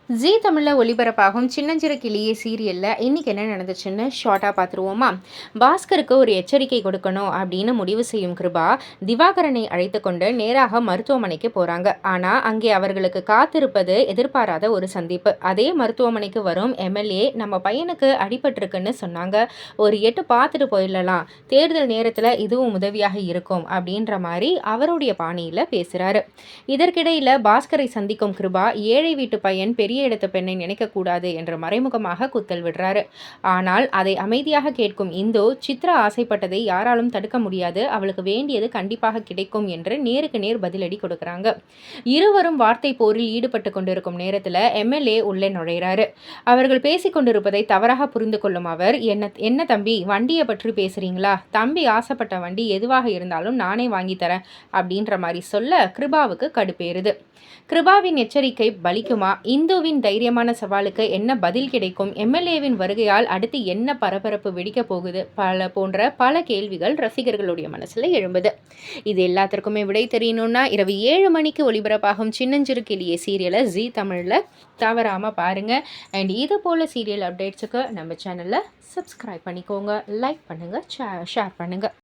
ஜீ தமிழில் ஒளிபரப்பாகும் சின்னஞ்சிறு கிளியே சீரியலில் இன்றைக்கி என்ன நடந்துச்சுன்னு ஷார்ட்டாக பார்த்துருவோமா. பாஸ்கருக்கு ஒரு எச்சரிக்கை கொடுக்கணும் அப்படின்னு முடிவு செய்யும் கிருபா திவாகரனை அழைத்து கொண்டு நேராக மருத்துவமனைக்கு போகிறாங்க. ஆனால் அங்கே அவர்களுக்கு காத்திருப்பது எதிர்பாராத ஒரு சந்திப்பு. அதே மருத்துவமனைக்கு வரும் எம்எல்ஏ நம்ம பையனுக்கு அடிபட்டிருக்குன்னு சொன்னாங்க, ஒரு எட்டு பார்த்துட்டு போயிடலாம், தேர்தல் நேரத்தில் இதுவும் உதவியாக இருக்கும் அப்படின்ற மாதிரி அவருடைய பாணியில் பேசுகிறாரு. இதற்கிடையில் பாஸ்கரை சந்திக்கும் கிருபா ஏழை வீட்டு பையன் பெரிய இடத்து பெண்ணை நினைக்கக்கூடாது என்று மறைமுகமாக குத்தல் விடுறாரு. ஆனால் அதை அமைதியாக கேட்கும் இந்து, சித்ரா ஆசைப்பட்டதை யாராலும் தடுக்க முடியாது, அவளுக்கு வேண்டியது கண்டிப்பாக கிடைக்கும் என்று நேருக்கு நேர் பதிலடி கொடுக்கிறாங்க. இருவரும் வார்த்தை போரில் ஈடுபட்டு கொண்டிருக்கும் நேரத்தில் எம்எல்ஏ உள்ளே நுழைகிறாரு. அவர்கள் பேசிக் கொண்டிருப்பதை தவறாக புரிந்து கொள்ளும் அவர், என்ன தம்பி, வண்டியை பற்றி பேசுறீங்களா? தம்பி ஆசைப்பட்ட வண்டி எதுவாக இருந்தாலும் நானே வாங்கி தரேன் அப்படின்ற மாதிரி சொல்ல கிருபாவுக்கு கடுப்பேறுது. கிருபாவின் எச்சரிக்கை பலிக்குமா? இந்துவின் தைரியமான சவாலுக்கு என்ன பதில் கிடைக்கும்? எம்எல்ஏவின் வருகையால் அடுத்து என்ன பரபரப்பு வெடிக்க போகுது? போன்ற கேள்விகள் ரசிகர்களுடைய மனசுல எழும்புது. இது எல்லாத்திற்குமே விடை தெரியணும்னா இரவு 7 மணிக்கு ஒளிபரப்பாகும் சின்னஞ்சிறு கிளியே சீரியலை ஜீ தமிழில் தவறாமல் பாருங்க. அண்ட் இது போல சீரியல் அப்டேட்ஸுக்கு நம்ம சேனலை சப்ஸ்கிரைப் பண்ணிக்கோங்க, லைக் பண்ணுங்க, ஷேர் பண்ணுங்க.